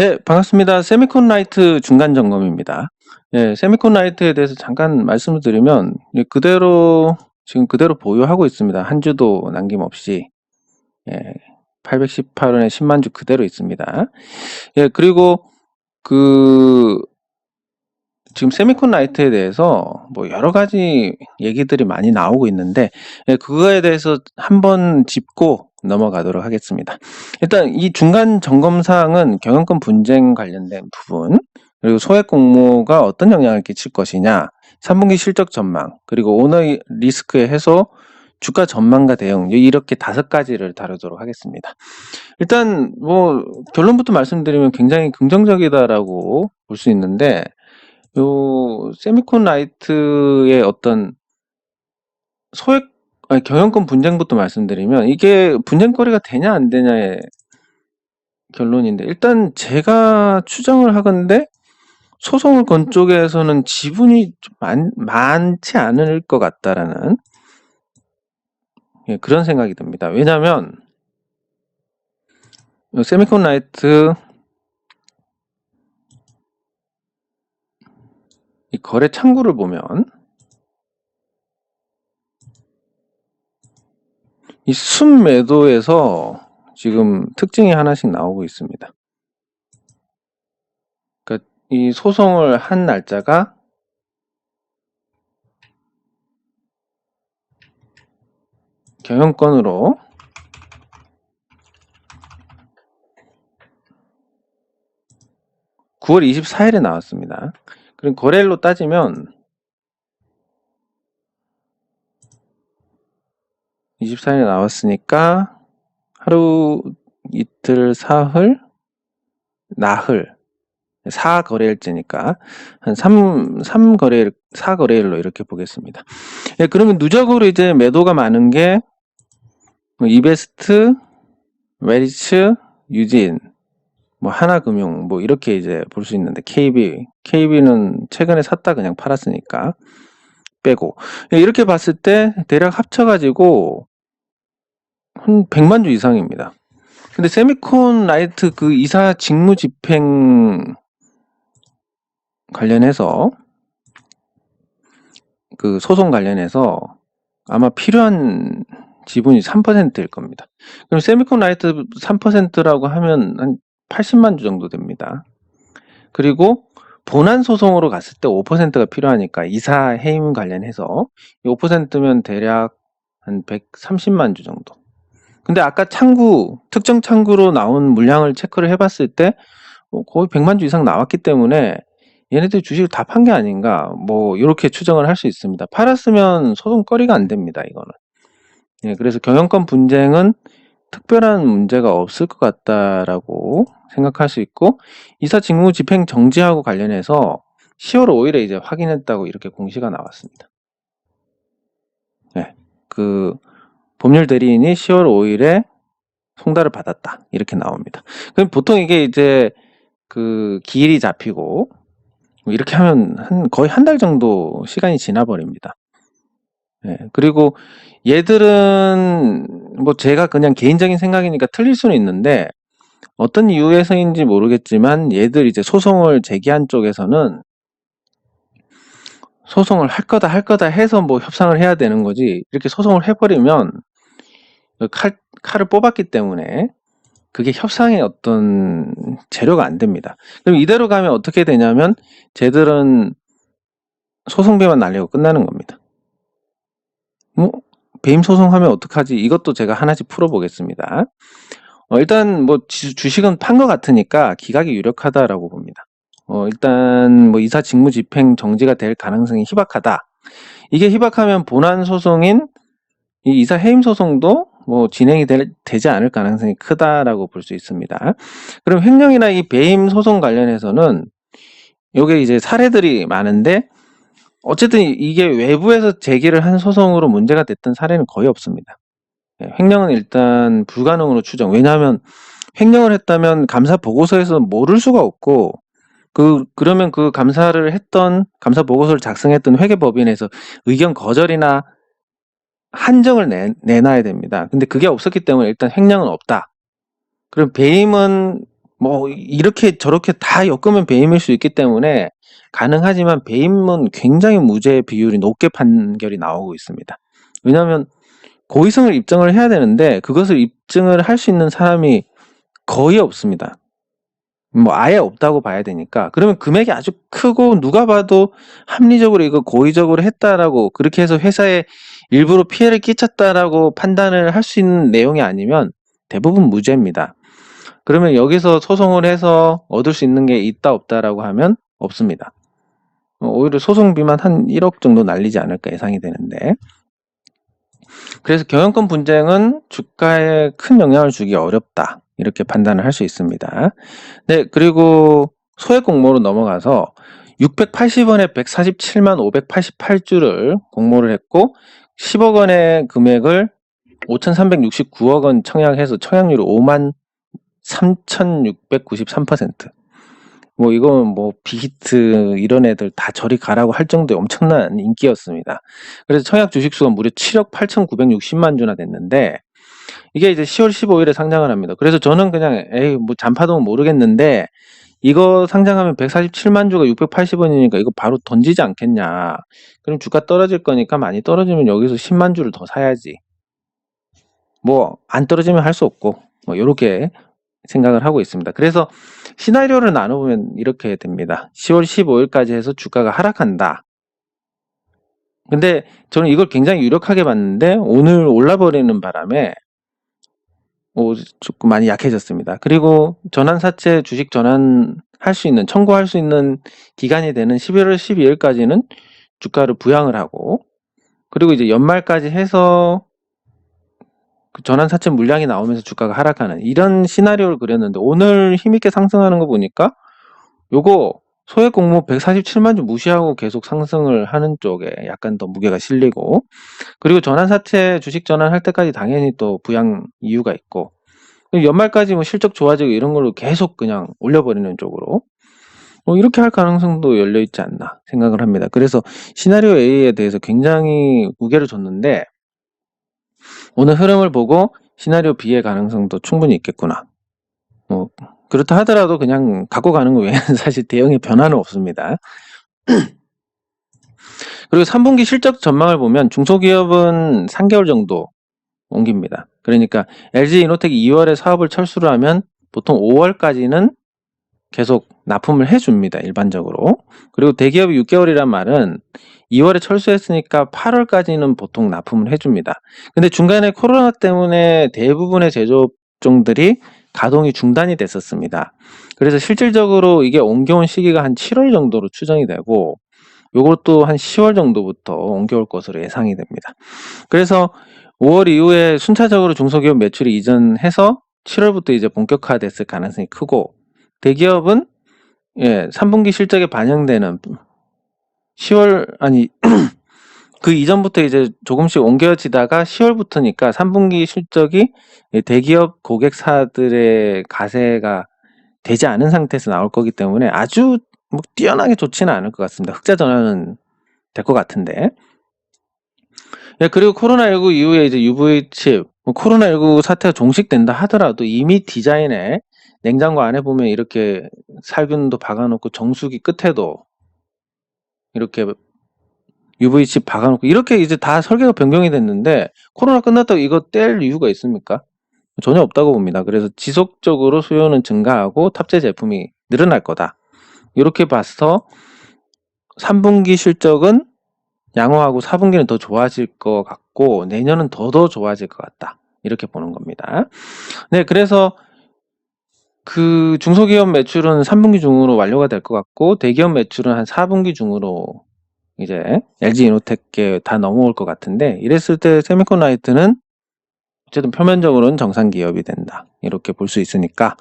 네, 반갑습니다. 세미콘 라이트 중간 점검입니다. 예, 세미콘 라이트에 대해서 잠깐 말씀을 드리면 지금 그대로 보유하고 있습니다. 한 주도 남김없이. 예, 818원에 10만 주 그대로 있습니다. 예, 그리고 그 지금 세미콘 라이트에 대해서 뭐 여러 가지 얘기들이 많이 나오고 있는데, 예, 그거에 대해서 한번 짚고 넘어가도록 하겠습니다. 일단 이 중간 점검 사항은 경영권 분쟁 관련된 부분, 그리고 소액 공모가 어떤 영향을 끼칠 것이냐, 3분기 실적 전망, 그리고 오너 리스크의 해소, 주가 전망과 대응, 이렇게 5가지를 다루도록 하겠습니다. 일단 뭐 결론부터 말씀드리면 굉장히 긍정적이다라고 볼 수 있는데, 요 세미콘 라이트의 어떤 경영권 분쟁부터 말씀드리면, 이게 분쟁거리가 되냐 안 되냐의 결론인데, 일단 제가 추정을 하건대 소송을 건 쪽에서는 지분이 좀 많지 않을 것 같다라는, 예, 그런 생각이 듭니다. 왜냐하면 세미콘 라이트 이 거래 창구를 보면 이 순매도에서 지금 특징이 하나씩 나오고 있습니다. 그러니까 이 소송을 한 날짜가 경영권으로 9월 24일에 나왔습니다. 그럼 거래일로 따지면 24일에 나왔으니까 하루, 이틀, 사흘, 나흘, 4거래일째니까 한 4거래일로 이렇게 보겠습니다. 예, 그러면 누적으로 이제 매도가 많은 게 이베스트, 웨리츠, 유진, 뭐 하나금융, 뭐 이렇게 이제 볼 수 있는데, KB는 최근에 샀다 그냥 팔았으니까 빼고, 예, 이렇게 봤을 때 대략 합쳐가지고 한 100만 주 이상입니다. 근데 세미콘 라이트 그 이사 직무 집행 관련해서, 그 소송 관련해서 아마 필요한 지분이 3%일 겁니다. 그럼 세미콘 라이트 3%라고 하면 한 80만 주 정도 됩니다. 그리고 본안 소송으로 갔을 때 5%가 필요하니까, 이사 해임 관련해서 5%면 대략 한 130만 주 정도. 근데 아까 특정 창구로 나온 물량을 체크를 해봤을 때 거의 100만 주 이상 나왔기 때문에 얘네들 주식을 다 판 게 아닌가, 뭐 이렇게 추정을 할 수 있습니다. 팔았으면 소송거리가 안 됩니다, 이거는. 예, 그래서 경영권 분쟁은 특별한 문제가 없을 것 같다라고 생각할 수 있고, 이사 직무 집행 정지하고 관련해서 10월 5일에 이제 확인했다고 이렇게 공시가 나왔습니다. 예, 그 법률 대리인이 10월 5일에 송달을 받았다 이렇게 나옵니다. 그럼 보통 이게 이제 그 기일이 잡히고 이렇게 하면 거의 한 달 정도 시간이 지나버립니다. 예, 그리고 얘들은 뭐 제가 그냥 개인적인 생각이니까 틀릴 수는 있는데, 어떤 이유에서인지 모르겠지만 얘들 이제 소송을 제기한 쪽에서는 소송을 할 거다 해서 뭐 협상을 해야 되는 거지, 이렇게 소송을 해버리면 칼을 뽑았기 때문에 그게 협상의 어떤 재료가 안 됩니다. 그럼 이대로 가면 어떻게 되냐면 쟤들은 소송비만 날리고 끝나는 겁니다. 뭐 배임 소송하면 어떡하지? 이것도 제가 하나씩 풀어보겠습니다. 일단 뭐 주식은 판 것 같으니까 기각이 유력하다라고 봅니다. 일단 뭐 이사 직무 집행 정지가 될 가능성이 희박하다. 이게 희박하면 본안 소송인 이 이사 해임 소송도 뭐 진행이 되지 않을 가능성이 크다라고 볼 수 있습니다. 그럼 횡령이나 이 배임 소송 관련해서는 요게 이제 사례들이 많은데, 어쨌든 이게 외부에서 제기를 한 소송으로 문제가 됐던 사례는 거의 없습니다. 예, 횡령은 일단 불가능으로 추정. 왜냐하면 횡령을 했다면 감사 보고서에서 모를 수가 없고, 그러면 그 감사 보고서를 작성했던 회계법인에서 의견 거절이나 한정을 내놔야 됩니다. 근데 그게 없었기 때문에 일단 횡령은 없다. 그럼 배임은 뭐 이렇게 저렇게 다 엮으면 배임일 수 있기 때문에 가능하지만 배임은 굉장히 무죄 비율이 높게 판결이 나오고 있습니다. 왜냐하면 고의성을 입증을 해야 되는데 그것을 입증을 할 수 있는 사람이 거의 없습니다. 뭐 아예 없다고 봐야 되니까. 그러면 금액이 아주 크고 누가 봐도 합리적으로 이거 고의적으로 했다라고, 그렇게 해서 회사에 일부러 피해를 끼쳤다라고 판단을 할 수 있는 내용이 아니면 대부분 무죄입니다. 그러면 여기서 소송을 해서 얻을 수 있는 게 있다 없다라고 하면 없습니다. 오히려 소송비만 한 1억 정도 날리지 않을까 예상이 되는데, 그래서 경영권 분쟁은 주가에 큰 영향을 주기 어렵다, 이렇게 판단을 할 수 있습니다. 네, 그리고 소액 공모로 넘어가서 680원에 147만 588주를 공모를 했고 10억 원의 금액을 5,369억 원 청약해서 청약률이 5만 3,693%. 뭐 이건 뭐 빅히트 이런 애들 다 저리 가라고 할 정도의 엄청난 인기였습니다. 그래서 청약 주식수가 무려 7억 8,960만 주나 됐는데, 이게 이제 10월 15일에 상장을 합니다. 그래서 저는 그냥 에이 뭐 잔파동은 모르겠는데 이거 상장하면 147만 주가 680원이니까 이거 바로 던지지 않겠냐. 그럼 주가 떨어질 거니까 많이 떨어지면 여기서 10만 주를 더 사야지. 뭐 안 떨어지면 할 수 없고 뭐 요렇게 생각을 하고 있습니다. 그래서 시나리오를 나눠보면 이렇게 됩니다. 10월 15일까지 해서 주가가 하락한다. 근데 저는 이걸 굉장히 유력하게 봤는데 오늘 올라버리는 바람에 조금 많이 약해졌습니다. 그리고 전환사채 주식 전환할 수 있는, 청구할 수 있는 기간이 되는 11월 12일까지는 주가를 부양을 하고, 그리고 이제 연말까지 해서 그 전환사채 물량이 나오면서 주가가 하락하는 이런 시나리오를 그렸는데, 오늘 힘있게 상승하는 거 보니까 요거 소액 공모 147만 주 무시하고 계속 상승을 하는 쪽에 약간 더 무게가 실리고, 그리고 전환사채 주식 전환할 때까지 당연히 또 부양 이유가 있고, 연말까지 뭐 실적 좋아지고 이런 걸로 계속 그냥 올려버리는 쪽으로 이렇게 할 가능성도 열려있지 않나 생각을 합니다. 그래서 시나리오 A에 대해서 굉장히 무게를 줬는데 오늘 흐름을 보고 시나리오 B의 가능성도 충분히 있겠구나. 그렇다 하더라도 그냥 갖고 가는 거 외에는 사실 대형의 변화는 없습니다. 그리고 3분기 실적 전망을 보면 중소기업은 3개월 정도 옮깁니다. 그러니까 LG이노텍이 2월에 사업을 철수를 하면 보통 5월까지는 계속 납품을 해줍니다. 일반적으로. 그리고 대기업이 6개월이란 말은 2월에 철수했으니까 8월까지는 보통 납품을 해줍니다. 근데 중간에 코로나 때문에 대부분의 제조업종들이 가동이 중단이 됐었습니다. 그래서 실질적으로 이게 옮겨온 시기가 한 7월 정도로 추정이 되고, 요것도 한 10월 정도부터 옮겨올 것으로 예상이 됩니다. 그래서 5월 이후에 순차적으로 중소기업 매출이 이전해서 7월부터 이제 본격화됐을 가능성이 크고, 대기업은 3분기 실적에 반영되는 10월 그 이전부터 이제 조금씩 옮겨지다가 10월부터니까 3분기 실적이 대기업 고객사들의 가세가 되지 않은 상태에서 나올 거기 때문에 아주 뭐 뛰어나게 좋지는 않을 것 같습니다. 흑자 전환은 될 것 같은데. 그리고 코로나19 이후에 이제 UV 칩, 코로나19 사태가 종식된다 하더라도 이미 디자인에 냉장고 안에 보면 이렇게 살균도 박아놓고 정수기 끝에도 이렇게 UV 칩 박아놓고 이렇게 이제 다 설계가 변경이 됐는데 코로나 끝났다고 이거 뗄 이유가 있습니까? 전혀 없다고 봅니다. 그래서 지속적으로 수요는 증가하고 탑재 제품이 늘어날 거다. 이렇게 봐서 3분기 실적은 양호하고 4분기는 더 좋아질 것 같고 내년은 더 좋아질 것 같다. 이렇게 보는 겁니다. 네, 그래서 그 중소기업 매출은 3분기 중으로 완료가 될 것 같고 대기업 매출은 한 4분기 중으로 이제 LG이노텍에 다 넘어올 것 같은데, 이랬을 때 세미콘라이트는 어쨌든 표면적으로는 정상 기업이 된다. 이렇게 볼 수 있으니까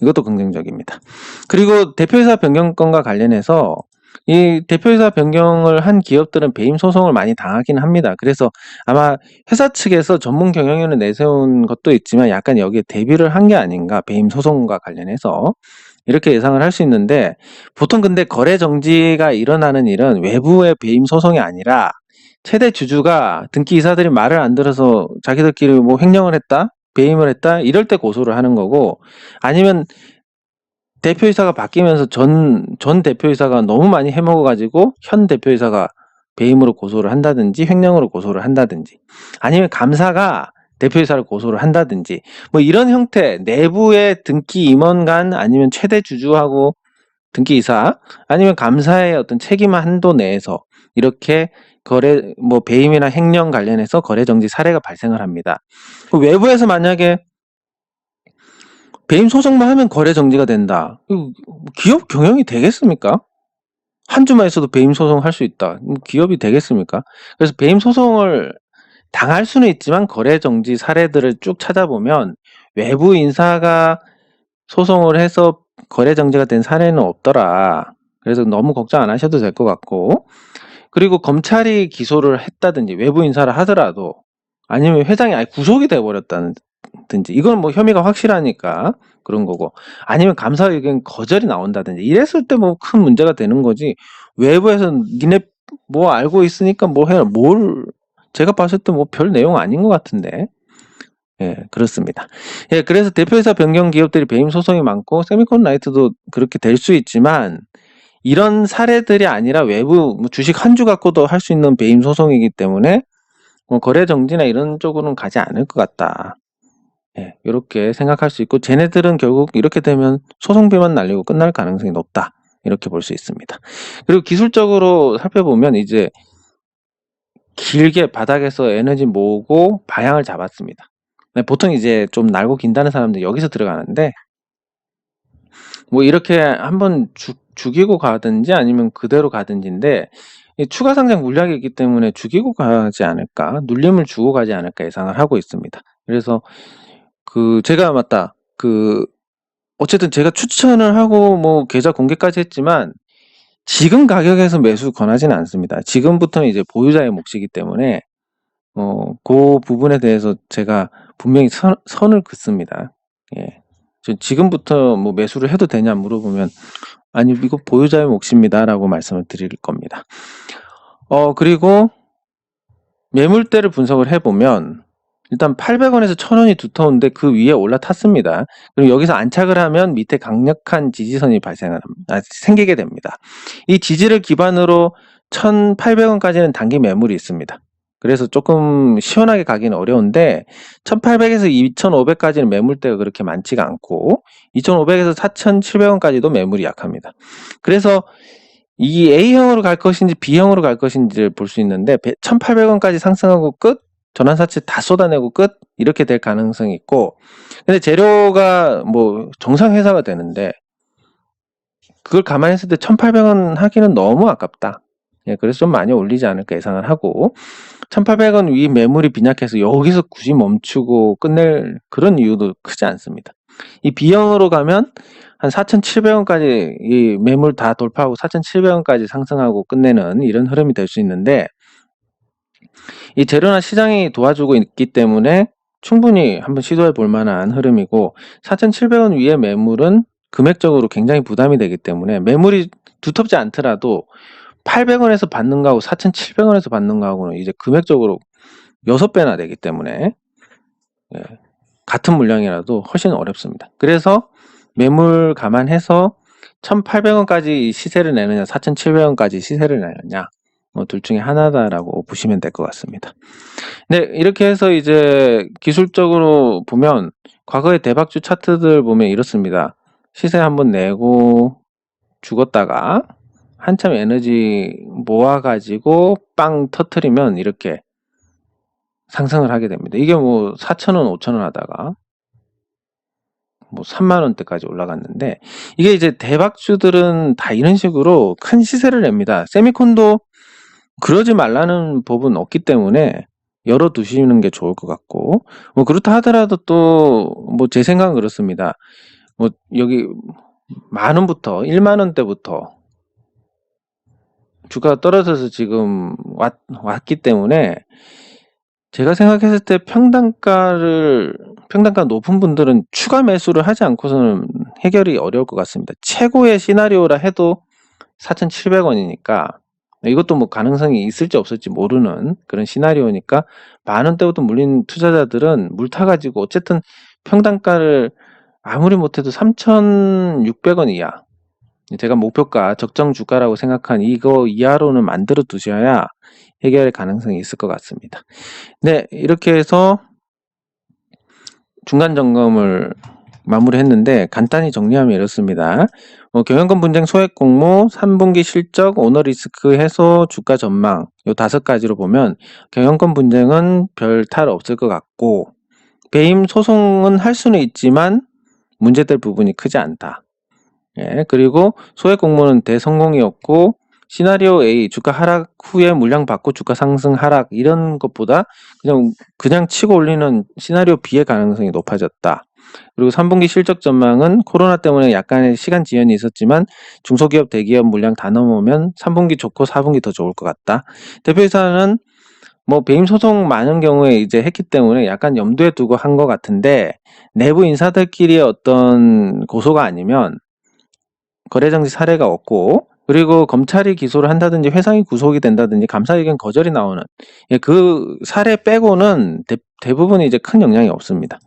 이것도 긍정적입니다. 그리고 대표이사 변경건과 관련해서 이 대표이사 변경을 한 기업들은 배임 소송을 많이 당하긴 합니다. 그래서 아마 회사 측에서 전문 경영위원을 내세운 것도 있지만 약간 여기에 대비를 한 게 아닌가, 배임 소송과 관련해서 이렇게 예상을 할 수 있는데, 보통 근데 거래 정지가 일어나는 일은 외부의 배임 소송이 아니라 최대 주주가 등기 이사들이 말을 안 들어서 자기들끼리 뭐 횡령을 했다, 배임을 했다 이럴 때 고소를 하는 거고, 아니면 대표이사가 바뀌면서 전 대표이사가 너무 많이 해먹어가지고 현 대표이사가 배임으로 고소를 한다든지 횡령으로 고소를 한다든지 아니면 감사가 대표이사를 고소를 한다든지 뭐 이런 형태 내부의 등기 임원 간 아니면 최대 주주하고 등기이사 아니면 감사의 어떤 책임 한도 내에서 이렇게 거래 뭐 배임이나 횡령 관련해서 거래 정지 사례가 발생을 합니다. 외부에서 만약에 배임 소송만 하면 거래 정지가 된다. 기업 경영이 되겠습니까? 한 주만 있어도 배임 소송 할 수 있다. 기업이 되겠습니까? 그래서 배임 소송을 당할 수는 있지만 거래 정지 사례들을 쭉 찾아보면 외부 인사가 소송을 해서 거래 정지가 된 사례는 없더라. 그래서 너무 걱정 안 하셔도 될 것 같고, 그리고 검찰이 기소를 했다든지 외부 인사를 하더라도 아니면 회장이 아예 구속이 돼 버렸다든지 이건 뭐 혐의가 확실하니까 그런 거고, 아니면 감사 의견 거절이 나온다든지 이랬을 때 뭐 큰 문제가 되는 거지. 외부에서 니네 뭐 알고 있으니까 뭐 해라, 뭘 제가 봤을 때 뭐 별 내용 아닌 것 같은데. 예, 그렇습니다. 예, 그래서 대표이사 변경 기업들이 배임 소송이 많고 세미콘라이트도 그렇게 될 수 있지만 이런 사례들이 아니라 외부 뭐 주식 한 주 갖고도 할 수 있는 배임 소송이기 때문에 뭐 거래 정지나 이런 쪽으로는 가지 않을 것 같다. 예, 이렇게 생각할 수 있고 쟤네들은 결국 이렇게 되면 소송비만 날리고 끝날 가능성이 높다. 이렇게 볼 수 있습니다. 그리고 기술적으로 살펴보면 이제 길게 바닥에서 에너지 모으고 방향을 잡았습니다. 보통 이제 좀 날고 긴다는 사람들 여기서 들어가는데 뭐 이렇게 한번 죽이고 가든지 아니면 그대로 가든지인데 추가 상장 물량이 있기 때문에 죽이고 가지 않을까, 눌림을 주고 가지 않을까 예상을 하고 있습니다. 그래서 제가 맞다. 어쨌든 제가 추천을 하고 뭐 계좌 공개까지 했지만 지금 가격에서 매수 권하지는 않습니다. 지금부터는 이제 보유자의 몫이기 때문에 그 부분에 대해서 제가 분명히 선을 긋습니다. 예. 지금부터 뭐 매수를 해도 되냐 물어보면 아니 이거 보유자의 몫입니다라고 말씀을 드릴 겁니다. 그리고 매물대를 분석을 해보면 일단 800원에서 1000원이 두터운데 그 위에 올라탔습니다. 그리고 여기서 안착을 하면 밑에 강력한 지지선이 생기게 됩니다. 이 지지를 기반으로 1800원까지는 단기 매물이 있습니다. 그래서 조금 시원하게 가기는 어려운데 1800에서 2500까지는 매물대가 그렇게 많지가 않고 2500에서 4700원까지도 매물이 약합니다. 그래서 이 A형으로 갈 것인지 B형으로 갈 것인지를 볼 수 있는데 1800원까지 상승하고 끝, 전환사채 다 쏟아내고 끝 이렇게 될 가능성이 있고, 근데 재료가 뭐 정상 회사가 되는데 그걸 감안히 했을 때 1800원 하기는 너무 아깝다. 예, 그래서 좀 많이 올리지 않을까 예상을 하고 1800원 위 매물이 빈약해서 여기서 굳이 멈추고 끝낼 그런 이유도 크지 않습니다. 이 B형으로 가면 한 4,700원까지 이 매물 다 돌파하고 4,700원까지 상승하고 끝내는 이런 흐름이 될 수 있는데 이 재료나 시장이 도와주고 있기 때문에 충분히 한번 시도해 볼 만한 흐름이고 4,700원 위의 매물은 금액적으로 굉장히 부담이 되기 때문에 매물이 두텁지 않더라도 800원에서 받는 거하고 4,700원에서 받는 거하고는 이제 금액적으로 6배나 되기 때문에 예, 같은 물량이라도 훨씬 어렵습니다. 그래서 매물 감안해서 1,800원까지 시세를 내느냐 4,700원까지 시세를 내느냐 뭐 둘 중에 하나다라고 보시면 될 것 같습니다. 네, 이렇게 해서 이제 기술적으로 보면 과거의 대박주 차트들 보면 이렇습니다. 시세 한번 내고 죽었다가 한참 에너지 모아가지고 빵 터트리면 이렇게 상승을 하게 됩니다. 이게 뭐 4,000원, 5,000원 하다가 뭐 3만원대까지 올라갔는데 이게 이제 대박주들은 다 이런 식으로 큰 시세를 냅니다. 세미콘도 그러지 말라는 법은 없기 때문에 열어두시는 게 좋을 것 같고, 뭐 그렇다 하더라도 또 뭐 제 생각은 그렇습니다. 뭐 여기 만원부터 1만원대부터 주가가 떨어져서 지금 왔기 때문에 제가 생각했을 때 평단가 높은 분들은 추가 매수를 하지 않고서는 해결이 어려울 것 같습니다. 최고의 시나리오라 해도 4,700원이니까 이것도 뭐 가능성이 있을지 없을지 모르는 그런 시나리오니까 만원대부터 물린 투자자들은 물 타가지고 어쨌든 평단가를 아무리 못해도 3,600원 이하. 제가 목표가 적정 주가라고 생각한 이거 이하로는 만들어 두셔야 해결의 가능성이 있을 것 같습니다. 네, 이렇게 해서 중간 점검을 마무리했는데 간단히 정리하면 이렇습니다. 경영권 분쟁 소액 공모, 3분기 실적, 오너 리스크 해소, 주가 전망 요 5가지로 보면 경영권 분쟁은 별 탈 없을 것 같고 배임 소송은 할 수는 있지만 문제될 부분이 크지 않다. 예, 그리고 소액 공모는 대성공이었고 시나리오 A 주가 하락 후에 물량 받고 주가 상승 하락 이런 것보다 그냥 치고 올리는 시나리오 B의 가능성이 높아졌다. 그리고 3분기 실적 전망은 코로나 때문에 약간의 시간 지연이 있었지만 중소기업 대기업 물량 다 넘으면 3분기 좋고 4분기 더 좋을 것 같다. 대표이사는 뭐 배임 소송 많은 경우에 이제 했기 때문에 약간 염두에 두고 한 것 같은데 내부 인사들끼리의 어떤 고소가 아니면 거래정지 사례가 없고 그리고 검찰이 기소를 한다든지 회상이 구속이 된다든지 감사 의견 거절이 나오는 그 사례 빼고는 대부분이 이제 큰 영향이 없습니다.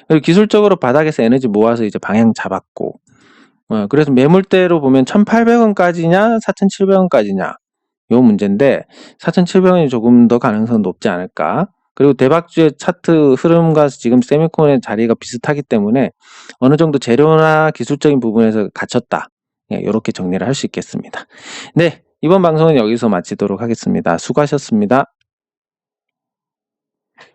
그리고 기술적으로 바닥에서 에너지 모아서 이제 방향 잡았고 그래서 매물대로 보면 1,800원까지냐 4,700원까지냐 요 문제인데 4,700원이 조금 더 가능성은 높지 않을까. 그리고 대박주의 차트 흐름과 지금 세미콘의 자리가 비슷하기 때문에 어느 정도 재료나 기술적인 부분에서 갇혔다. 이렇게 정리를 할 수 있겠습니다. 네, 이번 방송은 여기서 마치도록 하겠습니다. 수고하셨습니다.